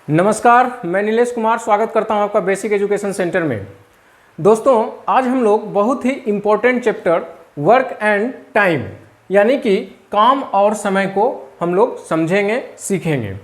नमस्कार, मैं नीलेश कुमार स्वागत करता हूं आपका बेसिक एजुकेशन सेंटर में। दोस्तों, आज हम लोग बहुत ही important chapter work and time यानी कि काम और समय को हम लोग समझेंगे, सीखेंगे।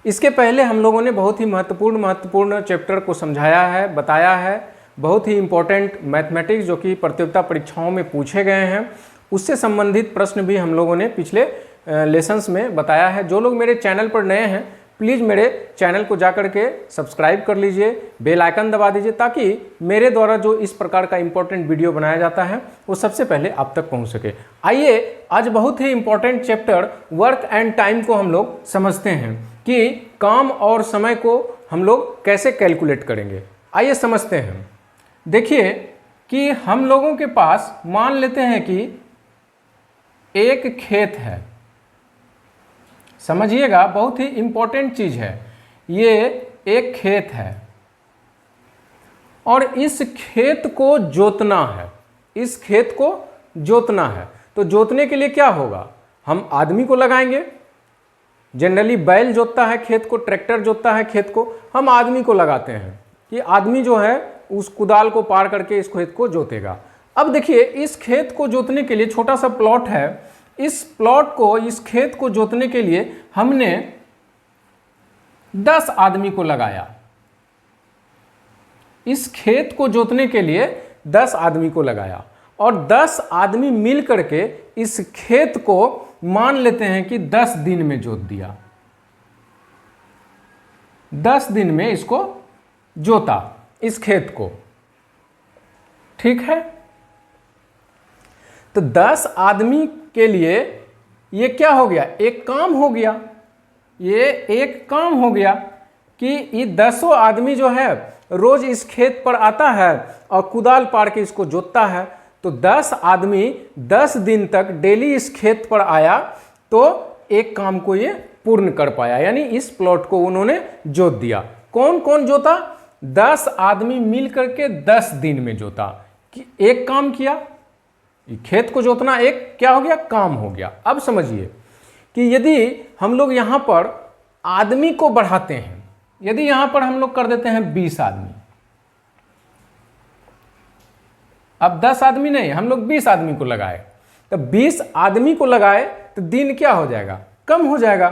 इसके पहले हम लोगों ने बहुत ही महत्वपूर्ण चैप्टर को समझाया है, बताया है। बहुत ही इम्पोर्टेंट मैथमेटिक्स जो कि प्रतियोगिता परीक्षाओं में पूछे गए हैं, उससे संबंधित प्रश्न भी हम लोगों ने पिछले लेसन्स में बताया है। जो लोग मेरे चैनल पर नए हैं, प्लीज़ मेरे चैनल को जाकर के सब्सक्राइब कर लीजिए, बेल आइकन दबा दीजिए, ताकि मेरे द्वारा जो इस प्रकार का इम्पोर्टेंट वीडियो बनाया जाता है वो सबसे पहले आप तक पहुंच सके। आइए आज बहुत ही important chapter work and time को हम लोग समझते हैं कि काम और समय को हम लोग कैसे कैलकुलेट करेंगे। आइए समझते हैं। देखिए कि हम लोगों के पास मान लेते हैं कि एक खेत है। समझिएगा, बहुत ही इंपॉर्टेंट चीज है। ये एक खेत है और इस खेत को जोतना है। इस खेत को जोतना है तो जोतने के लिए क्या होगा? हम आदमी को लगाएंगे। जनरली बैल जोतता है खेत को, ट्रैक्टर जोतता है खेत को, हम आदमी को लगाते हैं कि आदमी जो है उस कुदाल को पार करके इस खेत को जोतेगा। अब देखिए, इस खेत को जोतने के लिए छोटा सा प्लॉट है। इस प्लॉट को, इस खेत को जोतने के लिए हमने 10 आदमी को लगाया। इस खेत को जोतने के लिए 10 आदमी को लगाया और 10 आदमी मिल करके इस खेत को मान लेते हैं कि 10 दिन में जोत दिया। 10 दिन में इसको जोता, इस खेत को। ठीक है, तो 10 आदमी के लिए ये क्या हो गया? एक काम हो गया। ये एक काम हो गया कि ये 10 आदमी जो है रोज इस खेत पर आता है और कुदाल पार के इसको जोतता है। तो 10 आदमी 10 दिन तक डेली इस खेत पर आया तो एक काम को ये पूर्ण कर पाया, यानी इस प्लॉट को उन्होंने जोत दिया। कौन कौन जोता? 10 आदमी मिल करके 10 दिन में जोता। कि एक काम किया, खेत को जोतना एक क्या हो गया? काम हो गया। अब समझिए कि यदि हम लोग यहां पर आदमी को बढ़ाते हैं, यदि यहां पर हम लोग कर देते हैं 20 आदमी, अब 10 आदमी नहीं, हम लोग 20 आदमी को लगाए, तो 20 आदमी को लगाए तो दिन क्या हो जाएगा? कम हो जाएगा।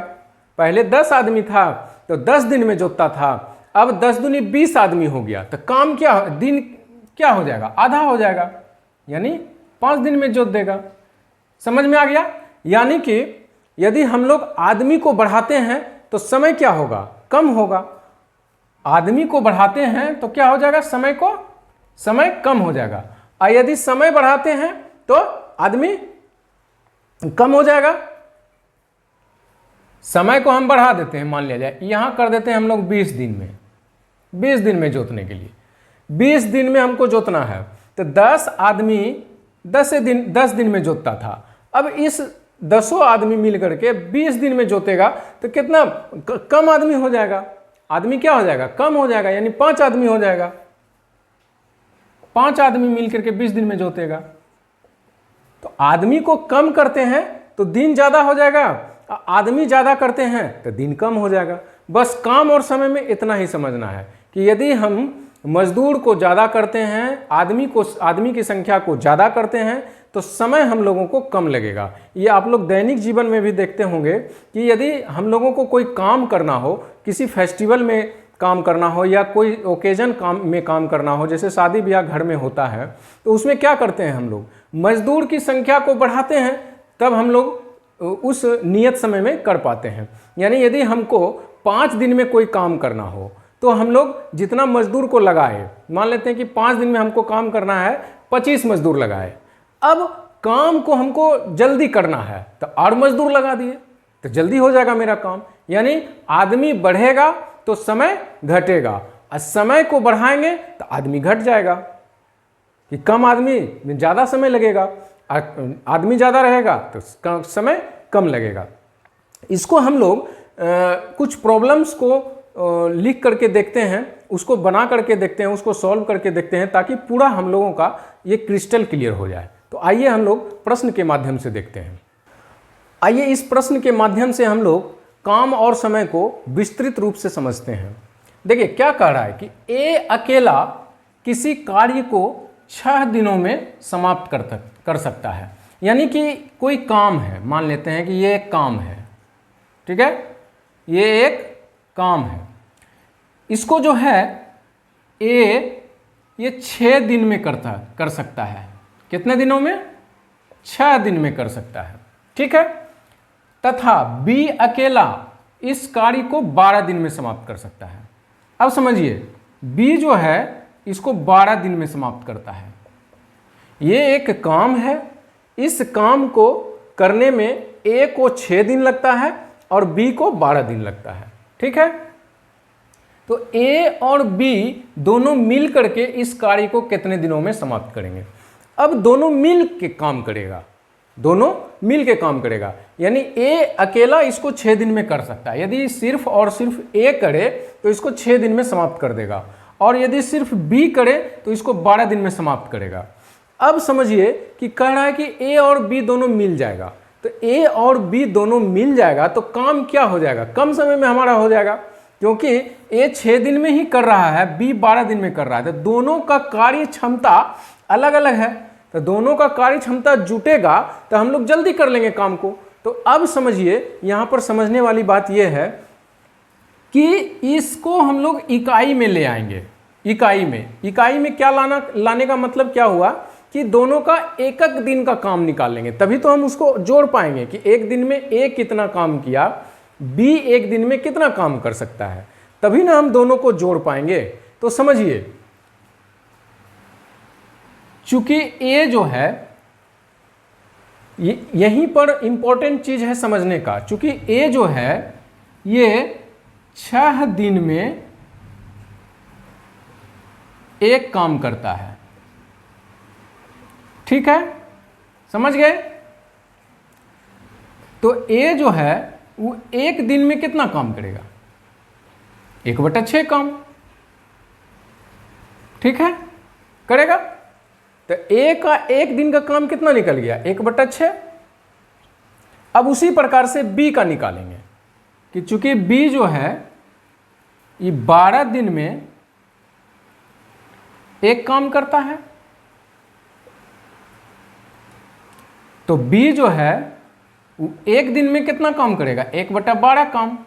पहले 10 आदमी था तो 10 दिन में जोतता था, अब 10 दूनी 20 आदमी हो गया तो काम क्या, दिन क्या हो जाएगा? आधा हो जाएगा, यानी 5 दिन में जोत देगा। समझ में आ गया? यानी कि यदि हम लोग आदमी को बढ़ाते हैं तो समय क्या होगा? कम होगा। आदमी को बढ़ाते हैं तो क्या हो जाएगा? समय कम हो जाएगा। और यदि समय बढ़ाते हैं तो आदमी कम हो जाएगा। समय को हम बढ़ा देते हैं, मान लिया जाए यहां कर देते हैं हम लोग 20 दिन में, 20 दिन में जोतने के लिए 20 दिन में हमको जोतना है। तो 10 आदमी 10 दिन में जोतता था। अब इस 10 आदमी मिल करके 20 दिन में जोतेगा तो कितना कम आदमी हो जाएगा? आदमी क्या हो जाएगा? कम हो जाएगा, यानी 5 आदमी हो जाएगा। 5 आदमी मिल करके 20 दिन में जोतेगा। तो आदमी को कम करते हैं तो दिन ज्यादा हो जाएगा, आदमी ज्यादा करते हैं तो दिन कम हो जाएगा। बस काम और समय में इतना ही समझना है कि यदि हम मजदूर को ज़्यादा करते हैं, आदमी की संख्या को ज़्यादा करते हैं तो समय हम लोगों को कम लगेगा। ये आप लोग दैनिक जीवन में भी देखते होंगे कि यदि हम लोगों को कोई काम करना हो, किसी फेस्टिवल में काम करना हो या कोई ओकेजन में काम करना हो, जैसे शादी ब्याह घर में होता है, तो उसमें क्या करते हैं हम लोग? मजदूर की संख्या को बढ़ाते हैं, तब हम लोग उस नियत समय में कर पाते हैं। यानी यदि हमको 5 दिन में कोई काम करना हो तो हम लोग जितना मजदूर को लगाए, मान लेते हैं कि 5 दिन में हमको काम करना है, 25 मजदूर लगाए। अब काम को हमको जल्दी करना है तो और मजदूर लगा दिए तो जल्दी हो जाएगा मेरा काम। यानी आदमी बढ़ेगा तो समय घटेगा, और समय को बढ़ाएंगे तो आदमी घट जाएगा। कि कम आदमी में ज़्यादा समय लगेगा, आदमी ज़्यादा रहेगा तो समय कम लगेगा। इसको हम लोग कुछ प्रॉब्लम्स को लिख करके देखते हैं, उसको बना करके देखते हैं, उसको सॉल्व करके देखते हैं, ताकि पूरा हम लोगों का ये क्रिस्टल क्लियर हो जाए। तो आइए हम लोग प्रश्न के माध्यम से देखते हैं। आइए इस प्रश्न के माध्यम से हम लोग काम और समय को विस्तृत रूप से समझते हैं। देखिए क्या कह रहा है कि ए अकेला किसी कार्य को 6 दिनों में समाप्त कर सकता है। यानी कि कोई काम है, मान लेते हैं कि ये एक काम है, ठीक है, ये एक काम है, इसको जो है ये 6 दिन में कर सकता है। कितने दिनों में? 6 दिन में कर सकता है, ठीक है। तथा बी अकेला इस कार्य को 12 दिन में समाप्त कर सकता है। अब समझिए, बी जो है इसको 12 दिन में समाप्त करता है। ये एक काम है, इस काम को करने में ए को 6 दिन लगता है और बी को 12 दिन लगता है, ठीक है। तो ए और बी दोनों मिल करके इस कार्य को कितने दिनों में समाप्त करेंगे? अब दोनों मिल के काम करेगा, दोनों मिल के काम करेगा, यानी ए अकेला इसको 6 दिन में कर सकता है। यदि सिर्फ और सिर्फ ए करे तो इसको 6 दिन में समाप्त कर देगा, और यदि सिर्फ बी करे तो इसको 12 दिन में समाप्त करेगा। अब समझिए कि कह रहा है कि ए और बी दोनों मिल जाएगा, तो ए और बी दोनों मिल जाएगा तो काम क्या हो जाएगा? कम समय में हमारा हो जाएगा, क्योंकि ए 6 दिन में ही कर रहा है, बी 12 दिन में कर रहा है। तो दोनों का कार्य क्षमता अलग अलग है, तो दोनों का कार्य क्षमता जुटेगा तो हम लोग जल्दी कर लेंगे काम को। तो अब समझिए, यहाँ पर समझने वाली बात यह है कि इसको हम लोग इकाई में ले आएंगे। इकाई में क्या लाने का मतलब क्या हुआ कि दोनों का एक एक दिन का काम निकाल लेंगे, तभी तो हम उसको जोड़ पाएंगे कि एक दिन में ए कितना काम किया, बी एक दिन में कितना काम कर सकता है, तभी ना हम दोनों को जोड़ पाएंगे। तो समझिए, चूंकि ए जो है, यहीं पर इंपॉर्टेंट चीज है समझने का, चूंकि ए जो है ये 6 दिन में एक काम करता है, ठीक है, समझ गए। तो ए जो है वो एक दिन में कितना काम करेगा? 1/6 काम, ठीक है, करेगा। तो ए का एक दिन का काम कितना निकल गया? 1/6। अब उसी प्रकार से बी का निकालेंगे कि चूंकि बी जो है ये 12 दिन में एक काम करता है, तो बी जो है वो एक दिन में कितना काम करेगा? 1/12 काम।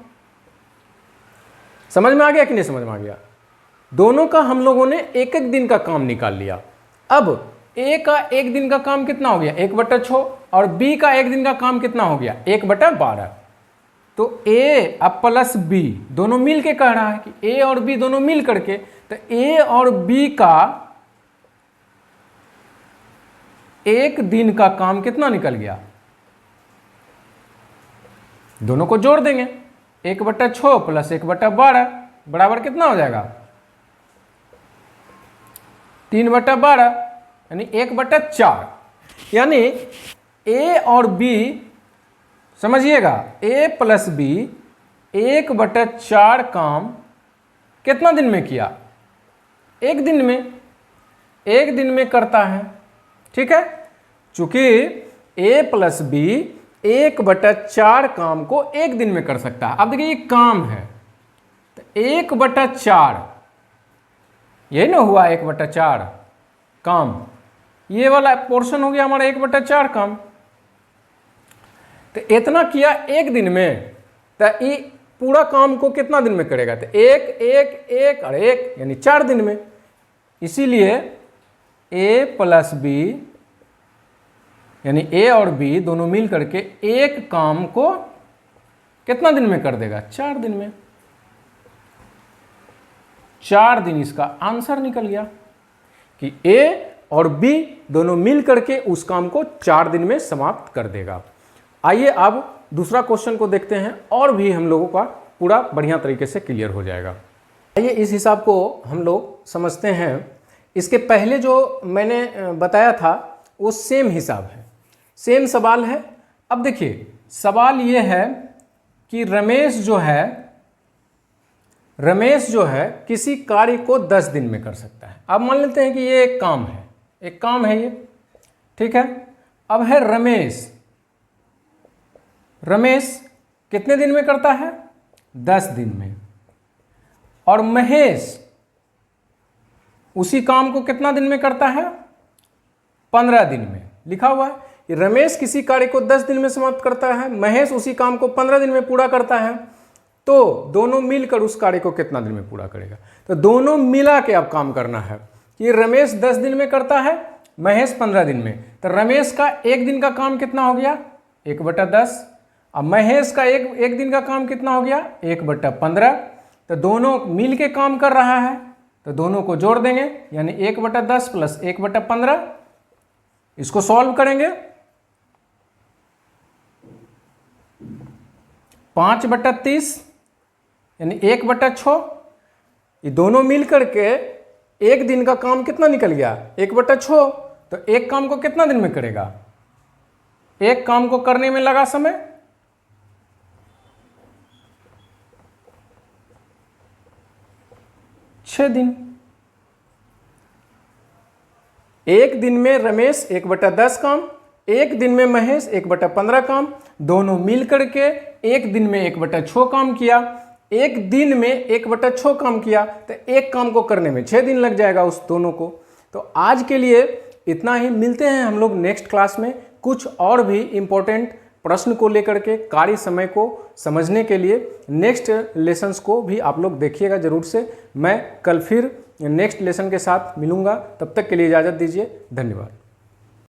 समझ में आ गया कि नहीं समझ में आ गया? दोनों का हम लोगों ने एक एक दिन का काम निकाल लिया। अब ए का एक दिन का काम कितना हो गया? 1/6, और बी का एक दिन का काम कितना हो गया? 1/12। तो ए अब प्लस बी दोनों मिल के कह रहा है कि ए और बी दोनों मिल करके, तो ए और बी का एक दिन का काम कितना निकल गया? दोनों को जोड़ देंगे, 1/6 प्लस 1/12 बराबर कितना हो जाएगा? 3/12, यानी 1/4। यानी ए और बी, समझिएगा, ए प्लस बी 1/4 काम कितना दिन में किया? एक दिन में, एक दिन में करता है, ठीक है। चूंकि ए प्लस बी 1/4 काम को एक दिन में कर सकता है। अब देखिए ये काम है, तो 1/4 यही ना हुआ, 1/4 काम, ये वाला पोर्शन हो गया हमारा 1/4 काम। तो इतना किया एक दिन में, तो ये पूरा काम को कितना दिन में करेगा? तो एक एक एक और एक, यानी 4 दिन में। इसीलिए ए प्लस बी, यानी ए और बी दोनों मिल करके एक काम को कितना दिन में कर देगा? 4 दिन में। 4 दिन इसका आंसर निकल गया कि ए और बी दोनों मिल करके उस काम को 4 दिन में समाप्त कर देगा। आइए अब दूसरा क्वेश्चन को देखते हैं, और भी हम लोगों का पूरा बढ़िया तरीके से क्लियर हो जाएगा। आइए इस हिसाब को हम लोग समझते हैं। इसके पहले जो मैंने बताया था वो सेम हिसाब है, सेम सवाल है। अब देखिए सवाल ये है कि रमेश जो है किसी कार्य को 10 दिन में कर सकता है। अब मान लेते हैं कि ये एक काम है ये, ठीक है। अब है रमेश कितने दिन में करता है? 10 दिन में। और महेश उसी काम को कितना दिन में करता है? 15 दिन में। लिखा हुआ है रमेश किसी कार्य को 10 दिन में समाप्त करता है, महेश उसी काम को 15 दिन में पूरा करता है, तो दोनों मिलकर उस कार्य को कितना दिन में पूरा करेगा? तो दोनों मिला के अब काम करना है कि रमेश 10 दिन में करता है, महेश 15 दिन में। तो रमेश का एक दिन का काम कितना हो गया? 1/10। अब महेश का एक दिन का काम कितना हो गया? 1/15। तो दोनों मिल के काम कर रहा है, तो दोनों को जोड़ देंगे, यानी 1/10 + 1/15। इसको सॉल्व करेंगे, 5/30 यानी 1/6। ये दोनों मिल करके एक दिन का काम कितना निकल गया? 1/6। तो एक काम को कितना दिन में करेगा? एक काम को करने में लगा समय 6 दिन। एक दिन में रमेश 1/10 काम, एक दिन में महेश 1/15 काम, दोनों मिल करके एक दिन में 1/6 काम किया, एक दिन में 1/6 काम किया, तो एक काम को करने में 6 दिन लग जाएगा उस दोनों को। तो आज के लिए इतना ही। मिलते हैं हम लोग नेक्स्ट क्लास में कुछ और भी इम्पोर्टेंट प्रश्न को लेकर के, कार्य समय को समझने के लिए नेक्स्ट लेसन्स को भी आप लोग देखिएगा जरूर से। मैं कल फिर नेक्स्ट लेसन के साथ मिलूंगा, तब तक के लिए इजाज़त दीजिए। धन्यवाद।